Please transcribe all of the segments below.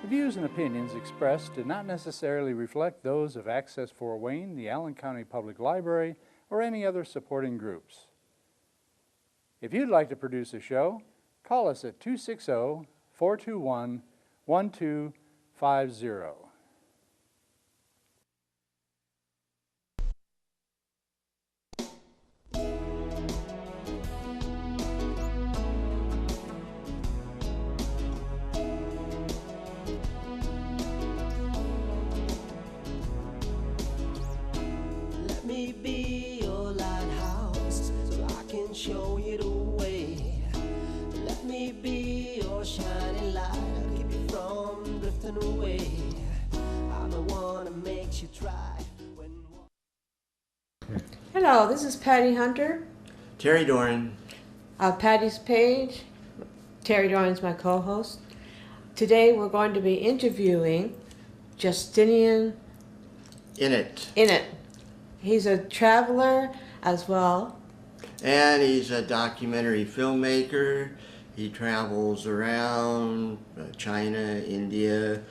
The views and opinions expressed do not necessarily reflect those of Access Fort Wayne, the Allen County Public Library, or any other supporting groups. If you'd like to produce a show, call us at 260-421-1250. Let me be your lighthouse so I can show you the way. Let me be your shining light, I'll keep you from drifting away. I'm the one that makes you try when... Hello, this is Patty Hunter, Terry Doran. Patty's Page. Terry Doran's my co-host. Today we're going to be interviewing Justinian Innit. He's a traveler as well. And he's a documentary filmmaker. He travels around China, India,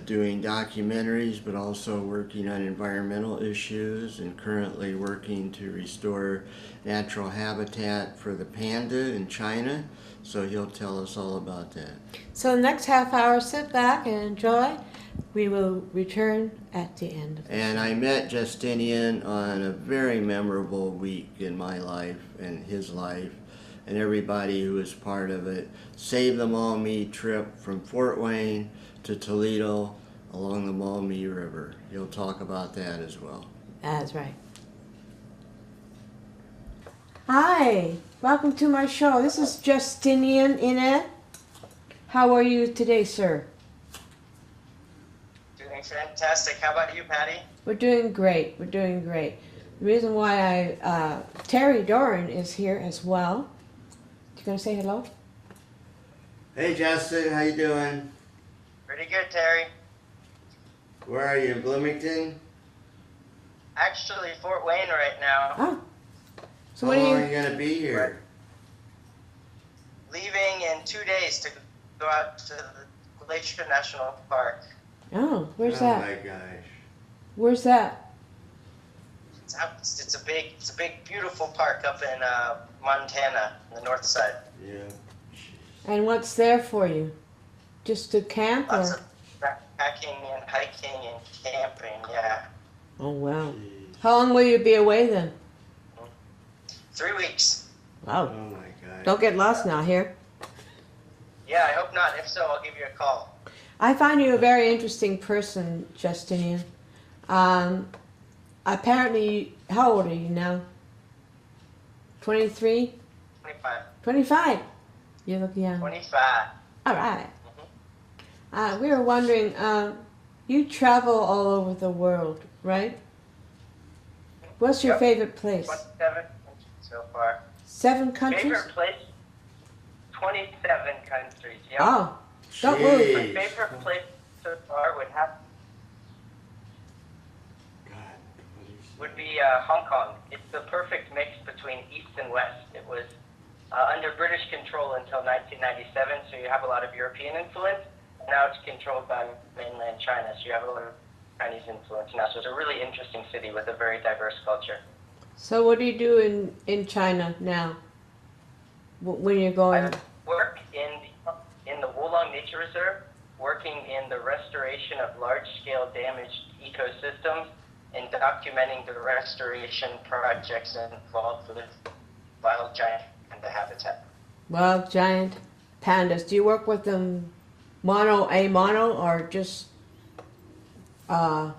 doing documentaries, but also working on environmental issues and currently working to restore natural habitat for the panda in China. So he'll tell us all about that. So the next half hour, sit back and enjoy. We will return at the end of the And I met Justinian on a very memorable week in my life and his life, and everybody who was part of it. Save the Maumee trip from Fort Wayne to Toledo along the Maumee River. He'll talk about that as well. That's right. Hi, welcome to my show. This is Justinian Innit. How are you today, sir? Doing fantastic. How about you, Patty? We're doing great. We're doing great. The reason why Terry Doran is here as well. You gonna say hello? Hey Justin, how you doing? Pretty good, Terry. Where are you, in Bloomington? Actually, Fort Wayne right now. Oh. So How what long are are you? you gonna be here? Leaving in 2 days to go out to the Glacier National Park. Oh, where's Oh that? my gosh. Where's that? It's a big, beautiful park up in Montana, on the north side. Yeah. And what's there for you? Just to camp Lots or? of backpacking and hiking and camping. Yeah, Oh wow. Jeez. How long will you be away then? 3 weeks. Wow. Oh my gosh. Don't get lost now here. Yeah, I hope not. If so, I'll give you a call. I find you a very interesting person, Justinian. Apparently, how old are you now? 23? 25. 25? You look young. 25. All right. We were wondering, you travel all over the world, right? What's your Yep. favorite place? 27 so far. 7 countries? Favorite place? 27 countries. Yep. Oh, don't move. My Jeez. favorite place so far God, would be Hong Kong. It's the perfect mix between East and West. It was under British control until 1997, so you have a lot of European influence. Now it's controlled by mainland China, so you have a lot of Chinese influence now. So it's a really interesting city with a very diverse culture. So what do you do in China now? When you're going? I work in the Wolong Nature Reserve, working in the restoration of large-scale damaged ecosystems and documenting the restoration projects involved with wild giant panda habitat. Wild giant pandas. Do you work with them mono or just no?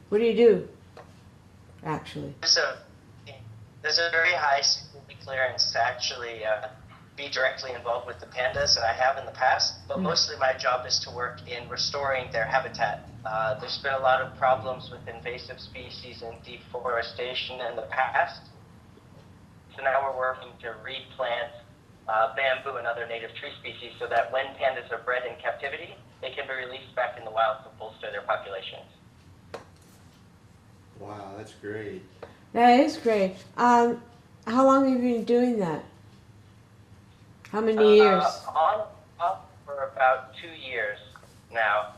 What do you do actually? There's a very high security clearance to actually be directly involved with the pandas, and I have in the past, but mostly my job is to work in restoring their habitat. There's been a lot of problems with invasive species and deforestation in the past, so now we're working to replant bamboo and other native tree species so that when pandas are bred in captivity, they can be released back in the wild to bolster their populations. Wow, that's great. That is great. How long have you been doing that? How many years? On off for about 2 years now.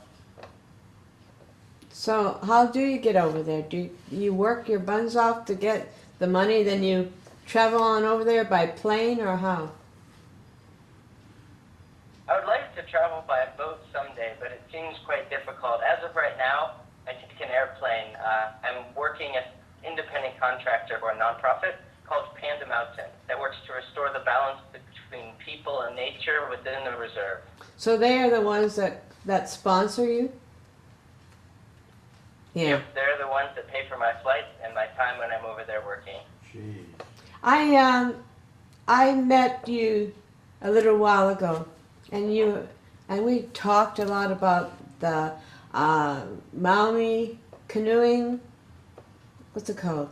So how do you get over there? Do you work your buns off to get the money, then you travel on over there by plane, or how? I would like to travel by boat someday, but it seems quite difficult. As of right now, I take an airplane. I'm working as an independent contractor for a nonprofit called Panda Mountain that works to restore the balance between people and nature within the reserve. So they are the ones that sponsor you? Yeah. They're the ones that pay for my flights and my time when I'm over there working. Jeez. I met you a little while ago, and we talked a lot about the Maui canoeing. What's it called?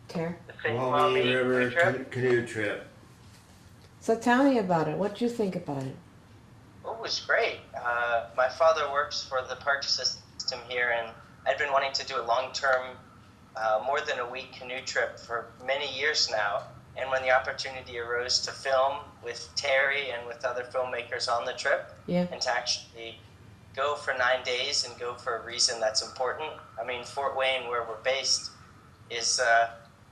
Tara? The St. Maumee Maumee River trip. canoe trip. So tell me about it. What do you think about it? Oh, it was great. My father works for the park system here, and I'd been wanting to do a long-term, more than a week canoe trip for many years now. And when the opportunity arose to film with Terry and with other filmmakers on the trip, Yeah. and to actually go for 9 days and go for a reason that's important. I mean, Fort Wayne, where we're based, is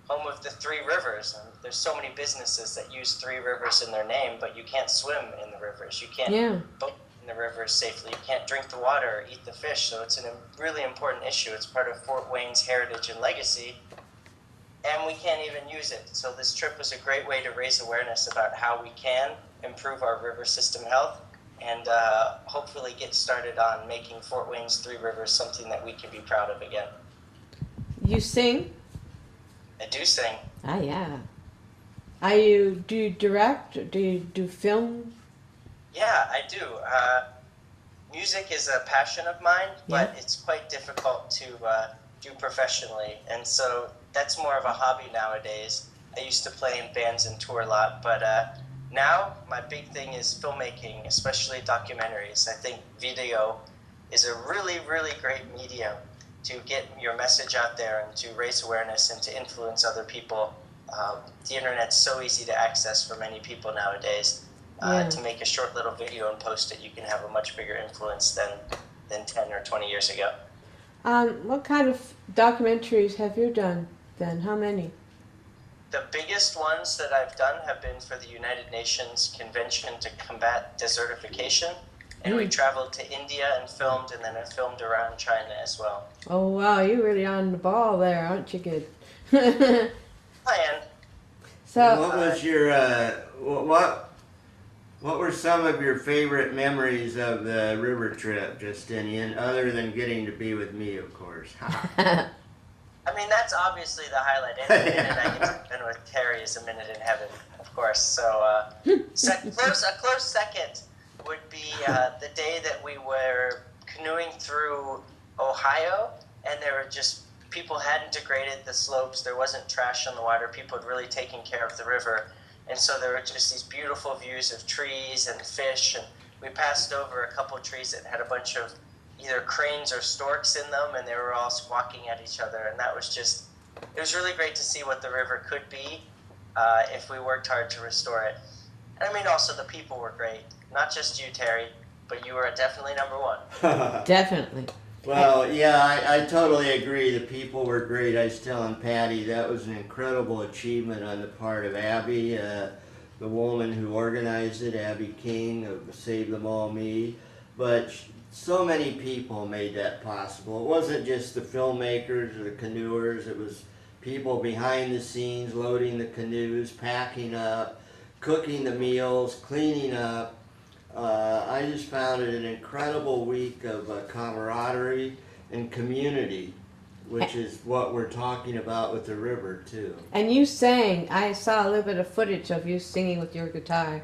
home of the three rivers. And there's so many businesses that use three rivers in their name, but you can't swim in the rivers. You can't Yeah. boat in the rivers safely. You can't drink the water or eat the fish. So it's a really important issue. It's part of Fort Wayne's heritage and legacy, and we can't even use it. So this trip was a great way to raise awareness about how we can improve our river system health and hopefully get started on making Fort Wayne's three rivers something that we can be proud of again. You sing? I do sing. Ah, yeah. Do you direct? Or do you do film? Yeah, I do. Music is a passion of mine, but Yeah. it's quite difficult to do professionally. And so that's more of a hobby nowadays. I used to play in bands and tour a lot, but now my big thing is filmmaking, especially documentaries. I think video is a really, really great medium to get your message out there and to raise awareness and to influence other people. The internet's so easy to access for many people nowadays. Yeah. To make a short little video and post it, you can have a much bigger influence than 10 or 20 years ago. What kind of documentaries have you done then? How many? The biggest ones that I've done have been for the United Nations Convention to Combat Desertification. And we traveled to India and filmed, and then I filmed around China as well. Oh, wow, you're really on the ball there, aren't you, kid? Hi, Ann. So, What was your what were some of your favorite memories of the river trip, Justinian, other than getting to be with me, of course? I mean, that's obviously the highlight. Any minute I get to spend with Terry is a minute in heaven, of course. So a close second would be the day that we were canoeing through Ohio, and there were just people hadn't degraded the slopes. There wasn't trash on the water. People had really taken care of the river. And so there were just these beautiful views of trees and fish. And we passed over a couple of trees that had a bunch of either cranes or storks in them, and they were all squawking at each other. And that was just, it was really great to see what the river could be if we worked hard to restore it. And I mean, also the people were great. Not just you, Terry, but you were definitely number one. definitely. Well, yeah, I totally agree. The people were great. I was telling Patty that was an incredible achievement on the part of Abby, the woman who organized it, Abby King of Save the Maumee. But so many people made that possible. It wasn't just the filmmakers or the canoers. It was people behind the scenes loading the canoes, packing up, cooking the meals, cleaning up. I just found it an incredible week of camaraderie and community, which is what we're talking about with the river, too. And you sang. I saw a little bit of footage of you singing with your guitar.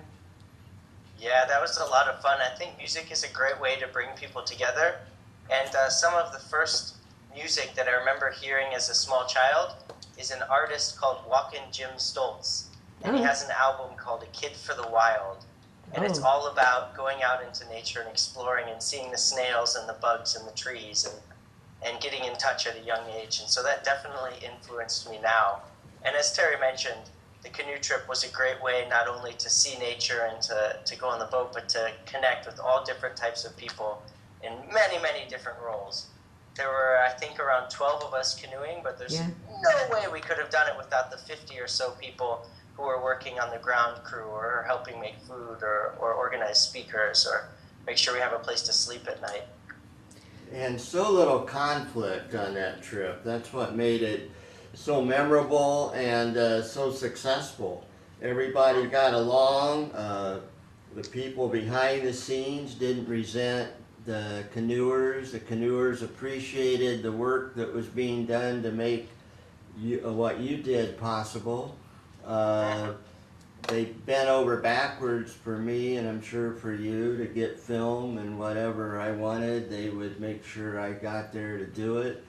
Yeah, that was a lot of fun. I think music is a great way to bring people together. And some of the first music that I remember hearing as a small child is an artist called Walkin' Jim Stoltz. And he has an album called A Kid for the Wild. And it's all about going out into nature and exploring and seeing the snails and the bugs and the trees and getting in touch at a young age. And so that definitely influenced me now. And as Terry mentioned, the canoe trip was a great way not only to see nature and to go on the boat, but to connect with all different types of people in many, many different roles. There were, I think, around 12 of us canoeing, but there's no way we could have done it without the 50 or so people who were working on the ground crew or helping make food or organize speakers or make sure we have a place to sleep at night. And so little conflict on that trip. That's what made it so memorable and so successful. Everybody got along. The people behind the scenes didn't resent the canoers. The canoers appreciated the work that was being done to make what you did possible. They bent over backwards for me, and I'm sure for you, to get film and whatever I wanted. They would make sure I got there to do it.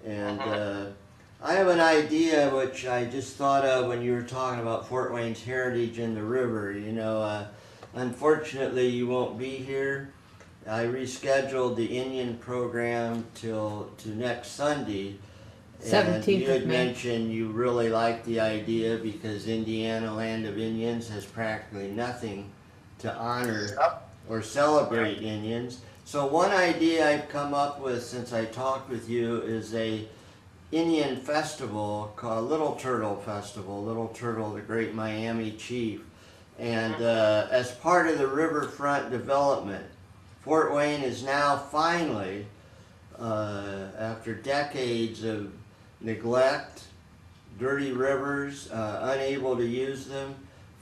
And I have an idea which I just thought of when you were talking about Fort Wayne's heritage in the river. You know, unfortunately you won't be here. I rescheduled the Indian program to next Sunday. And 17th you of had May. mentioned you really liked the idea because Indiana, Land of Indians, has practically nothing to honor or celebrate Indians. So one idea I've come up with since I talked with you is a Indian festival called Little Turtle Festival. Little Turtle, the great Miami chief. And as part of the riverfront development, Fort Wayne is now finally, after decades of neglect, dirty rivers, unable to use them,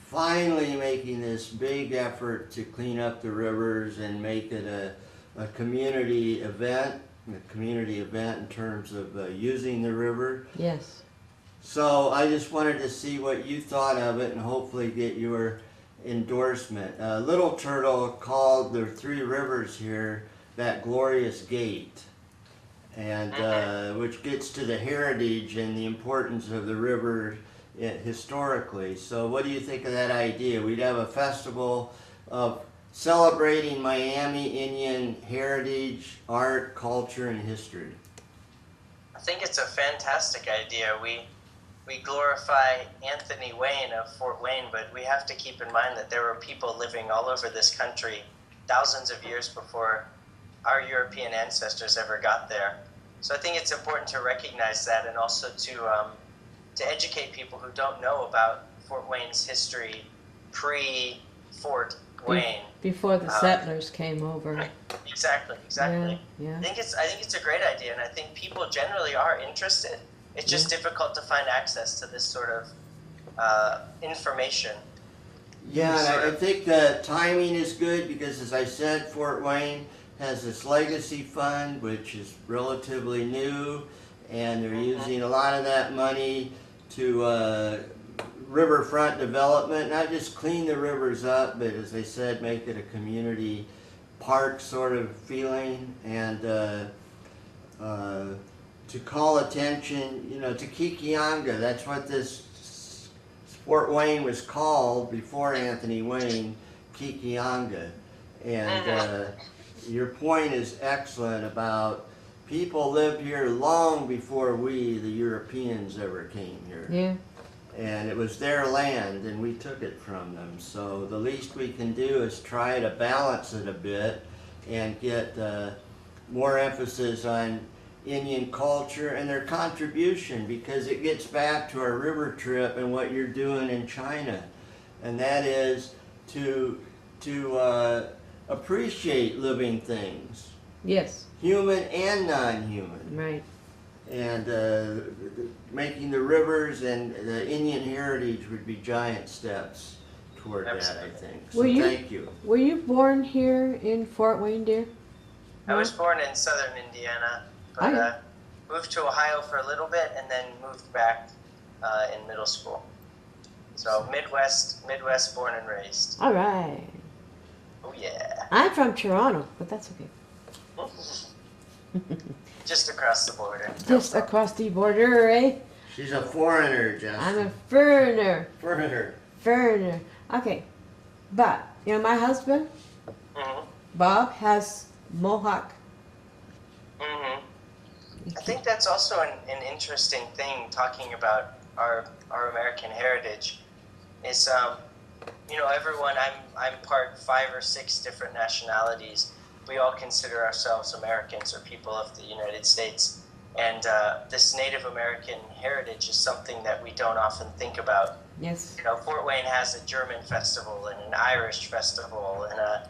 finally making this big effort to clean up the rivers and make it a community event in terms of using the river. Yes. So I just wanted to see what you thought of it and hopefully get your endorsement. Little Turtle called the three rivers here that glorious gate, and which gets to the heritage and the importance of the river historically. So what do you think of that idea? We'd have a festival of celebrating Miami Indian heritage, art, culture, and history. I think it's a fantastic idea. We glorify Anthony Wayne of Fort Wayne, but we have to keep in mind that there were people living all over this country thousands of years before our European ancestors ever got there. So I think it's important to recognize that and also to educate people who don't know about Fort Wayne's history pre-Fort Wayne. Before the settlers came over. Exactly. Yeah. I think it's a great idea, and I think people generally are interested. It's just difficult to find access to this sort of information. Yeah, and I think the timing is good because, as I said, Fort Wayne has this legacy fund, which is relatively new, and they're using a lot of that money to riverfront development, not just clean the rivers up, but as I said, make it a community park sort of feeling, and to call attention, to Kikianga. That's what this Fort Wayne was called before Anthony Wayne, Kikianga. And your point is excellent about people lived here long before we, the Europeans, ever came here. Yeah. And it was their land, and we took it from them. So the least we can do is try to balance it a bit and get more emphasis on Indian culture and their contribution, because it gets back to our river trip and what you're doing in China, and that is to appreciate living things, Yes. human and non-human, Right. and making the rivers and the Indian heritage would be giant steps toward that, I think. So Were you- thank you. Were you born here in Fort Wayne, dear? I was born in southern Indiana, but yeah. moved to Ohio for a little bit and then moved back in middle school. So Midwest born and raised. All right. Oh yeah. I'm from Toronto, but that's okay. Just across the border. Just across the border, eh? She's a foreigner, Justin. I'm a foreigner. Foreigner. Okay. But, my husband, Mm-hmm. Bob, has Mohawk. Mm-hmm. I think that's also an interesting thing, talking about our American heritage. is, everyone, I'm part 5 or 6 different nationalities. We all consider ourselves Americans or people of the United States. And this Native American heritage is something that we don't often think about. Yes. Fort Wayne has a German festival and an Irish festival and a,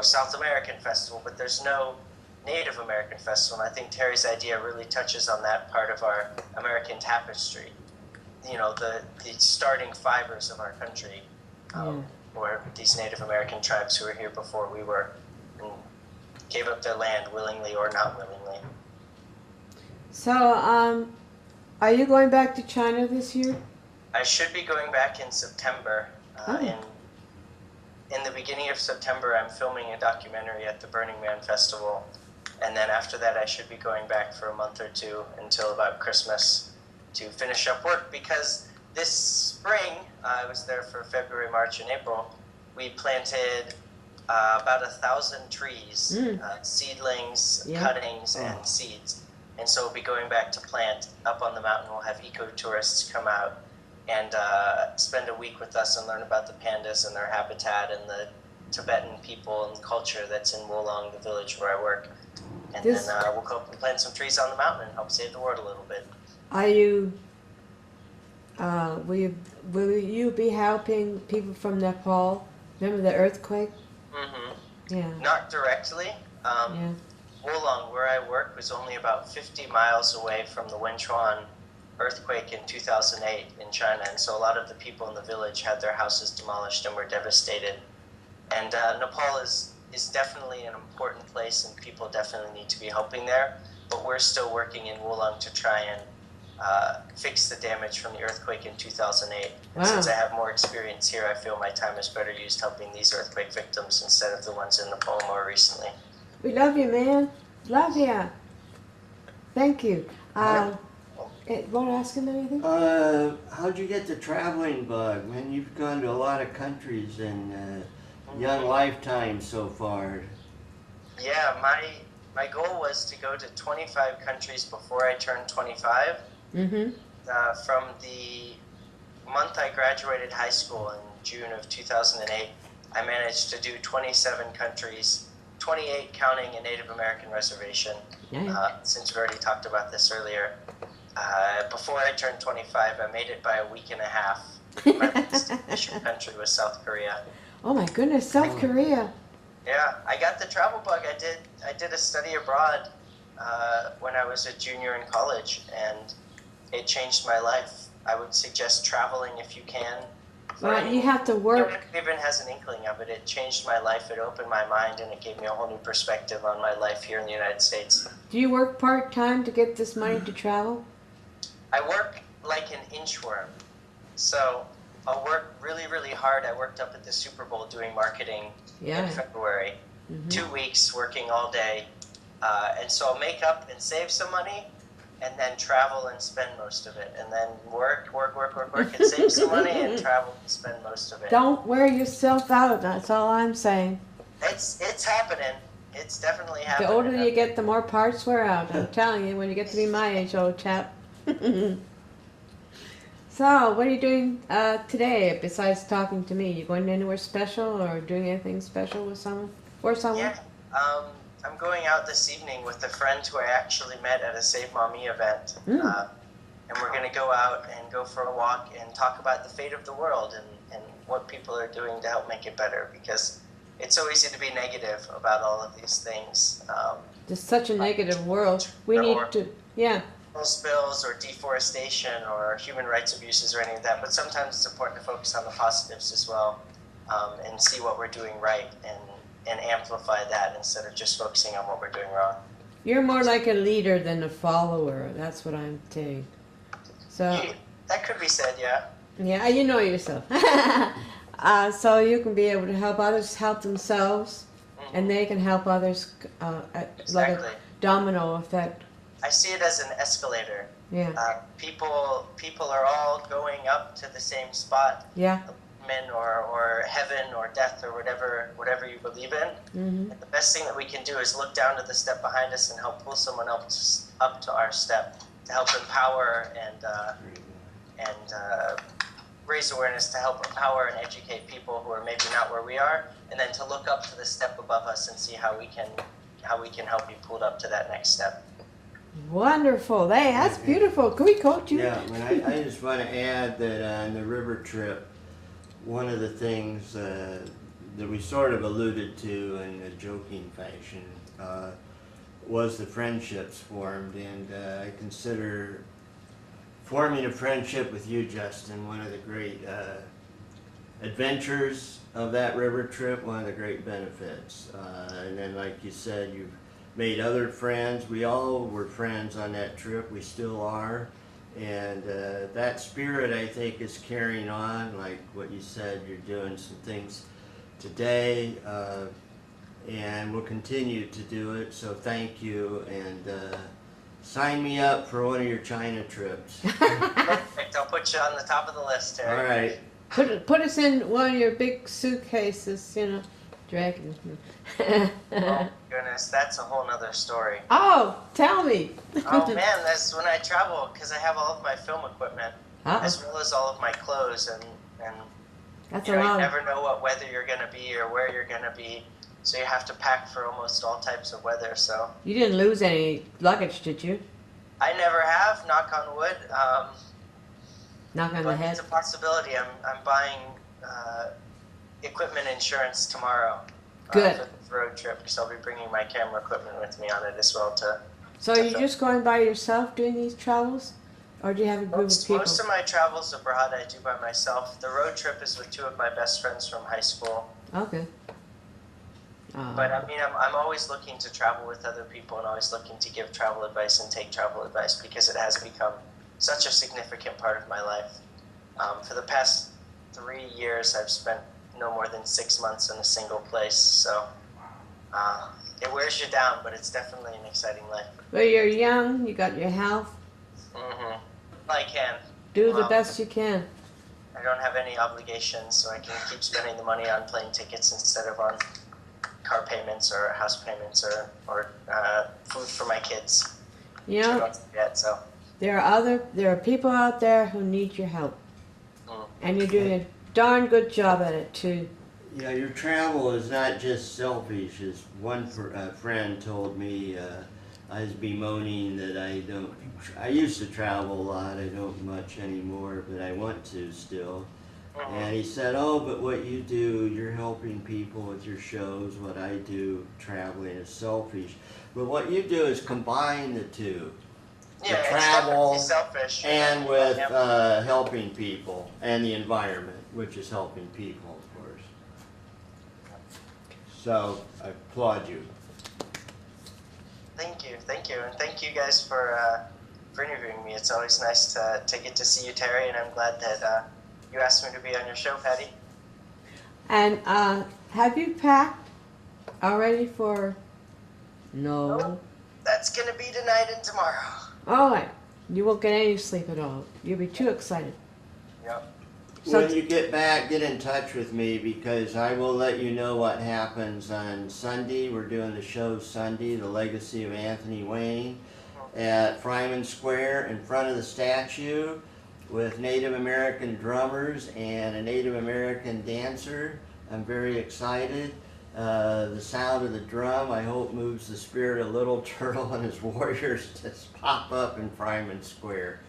South American festival, but there's no Native American festival. And I think Terry's idea really touches on that part of our American tapestry. The starting fibers of our country, where these Native American tribes who were here before we were, and gave up their land willingly or not willingly. So, are you going back to China this year? I should be going back in September. Oh. In the beginning of September, I'm filming a documentary at the Burning Man Festival. And then after that, I should be going back for a month or 2 until about Christmas to finish up work. Because this spring, I was there for February, March, and April, we planted about 1,000 trees, seedlings, cuttings, and seeds. And so we'll be going back to plant up on the mountain. We'll have eco-tourists come out and spend a week with us and learn about the pandas and their habitat and the Tibetan people and culture that's in Wolong, the village where I work. And then we'll go up and plant some trees on the mountain and help save the world a little bit. Are you, will you be helping people from Nepal? Remember the earthquake? Mm-hmm. Yeah. Not directly. Yeah. Wolong, where I work, was only about 50 miles away from the Wenchuan earthquake in 2008 in China, and so a lot of the people in the village had their houses demolished and were devastated. And Nepal is definitely an important place, and people definitely need to be helping there, but we're still working in Wolong to try and fix the damage from the earthquake in 2008. And since I have more experience here, I feel my time is better used helping these earthquake victims instead of the ones in Nepal more recently. We love you, man. Love you. Thank you. Want to ask him anything? How'd you get the traveling bug? Man, you've gone to a lot of countries in young lifetime so far. Yeah, my goal was to go to 25 countries before I turned 25. Mm-hmm. From the month I graduated high school in June of 2008, I managed to do 27 countries, 28 counting a Native American reservation, since we already talked about this earlier. Before I turned 25, I made it by a week and a half. My destination country was South Korea. Oh my goodness, South Korea. Yeah, I got the travel bug. I did a study abroad when I was a junior in college, and it changed my life. I would suggest traveling if you can. Well, you have to work. No one even has an inkling of it. It changed my life. It opened my mind, and it gave me a whole new perspective on my life here in the United States. Do you work part-time to get this money to travel? I work like an inchworm. So I'll work really, really hard. I worked up at the Super Bowl doing marketing in February. 2 weeks working all day. And so I'll make up and save some money, and then travel and spend most of it. And then work, and save some money and travel and spend most of it. Don't wear yourself out. That's all I'm saying. It's happening. It's definitely happening. The older you get, the more parts wear out. I'm telling you, when you get to be my age, old chap. So, what are you doing today besides talking to me? You going anywhere special or doing anything special with someone? For someone? Yeah, I'm going out this evening with a friend who I actually met at a Save Mommy event. And we're going to go out and go for a walk and talk about the fate of the world and what people are doing to help make it better, because it's so easy to be negative about all of these things. There's such a negative world. We need to, spills or deforestation or human rights abuses or any of that, but sometimes it's important to focus on the positives as well, and see what we're doing right and amplify that instead of just focusing on what we're doing wrong. You're more like a leader than a follower. That's what I'm saying. So that could be said, yeah. Yeah, you know yourself. So you can be able to help others help themselves, and they can help others, Exactly. like a domino effect. I see it as an escalator. Yeah. People are all going up to the same spot. Yeah. Men or heaven or death or whatever you believe in. Mm-hmm. And the best thing that we can do is look down to the step behind us and help pull someone else up to our step to help empower and raise awareness to help empower and educate people who are maybe not where we are, and then to look up to the step above us and see how we can help you pull up to that next step. Wonderful. Hey, that's beautiful. Can we quote you? Yeah, I just want to add that on the river trip, one of the things that we sort of alluded to in a joking fashion was the friendships formed, and I consider forming a friendship with you, Justin, one of the great adventures of that river trip, one of the great benefits. And then, like you said, you've made other friends. We all were friends on that trip. We still are. And that spirit, I think, is carrying on. Like what you said, you're doing some things today, and we'll continue to do it. So thank you, and sign me up for one of your China trips. Perfect. I'll put you on the top of the list, Terry. All right. Put us in one of your big suitcases, you know, dragging. Oh goodness, that's a whole nother story. Oh, tell me. Oh man, that's when I travel, because I have all of my film equipment Uh-oh. as well as all of my clothes, and That's you a know, you lot. never know what weather you're going to be or where you're going to be, so you have to pack for almost all types of weather. So You didn't lose any luggage, did you? I never have, knock on wood. Knock on the But head. it's a possibility. I'm buying equipment insurance tomorrow. Good. For the road trip, because I'll be bringing my camera equipment with me on it as well. So are you just going by yourself doing these travels? Or do you have a group of people? Most of my travels abroad I do by myself. The road trip is with two of my best friends from high school. Okay. But I mean, I'm always looking to travel with other people and always looking to give travel advice and take travel advice, because it has become such a significant part of my life. For the past 3 years, I've spent no more than 6 months in a single place. So it wears you down, but it's definitely an exciting life. Well, you're young, you got your health. I can. Do the Well, best you can. I don't have any obligations, so I can keep spending the money on plane tickets instead of on car payments or house payments or food for my kids. You Which I know, don't yet, so there are people out there who need your help. Mm. And you're doing a darn good job at it too. Yeah, your travel is not just selfish. As one friend told me, I was bemoaning that I used to travel a lot. I don't much anymore, but I want to still. And he said, oh, but what you do, you're helping people with your shows. What I do, traveling, is selfish. But what you do is combine the two. yeah, The it's travel definitely selfish. and with Yeah. helping people and the environment, which is helping people, of course. So I applaud you. Thank you, and thank you guys for interviewing me. It's always nice to get to see you, Terry, and I'm glad that you asked me to be on your show, Patty. And have you packed already for? No. Nope. That's gonna be tonight and tomorrow. All right. You won't get any sleep at all. You'll be too excited. Yep. So When you get back, get in touch with me, because I will let you know what happens on Sunday. We're doing the show Sunday, The Legacy of Anthony Wayne, at Fryman Square in front of the statue with Native American drummers and a Native American dancer. I'm very excited. The sound of the drum, I hope, moves the spirit of Little Turtle and his warriors to pop up in Fryman Square.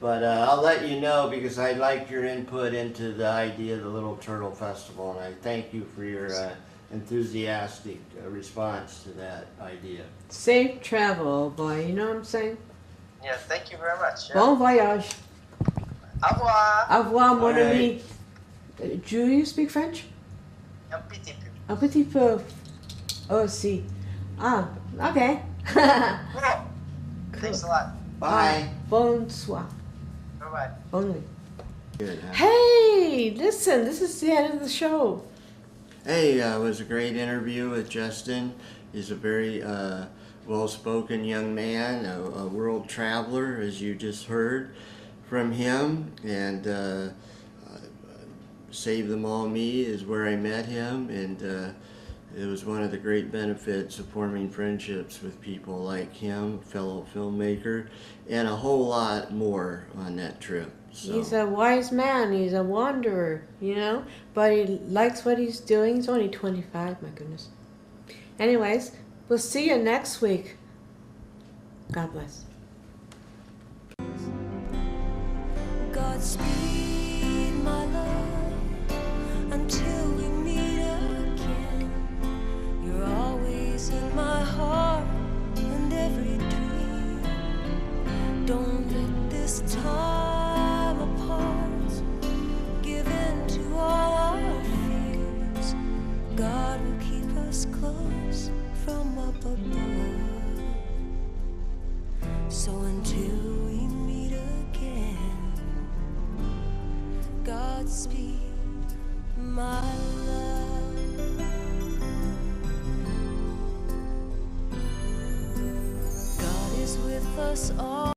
But I'll let you know, because I liked your input into the idea of the Little Turtle Festival, and I thank you for your enthusiastic response to that idea. safe travel, old boy. You know what I'm saying? Yeah, thank you very much. Yeah. Bon voyage. Au revoir. Au revoir, mon All right. ami. Do you speak French? Un petit peu. Un petit peu. Oh, si. Ah, okay. Cool. Thanks a lot. Bye. Bonsoir. Bye-bye. Bonne nuit. Good, huh? Hey, listen, this is the end of the show. Hey, it was a great interview with Justin. He's a very well-spoken young man, a world traveler, as you just heard from him. And Save Them All Me is where I met him, and it was one of the great benefits of forming friendships with people like him, a fellow filmmaker, and a whole lot more on that trip. So, He's a wise man. He's a wanderer, you know, but he likes what he's doing. He's only 25, my goodness. Anyways, we'll see you next week. God bless. Godspeed, my love, until we meet again. You're always in my heart and every dream. Don't let this time apart give in to all our fears. God will keep us close from up above. So until we meet again, Godspeed, my love. God is with us all.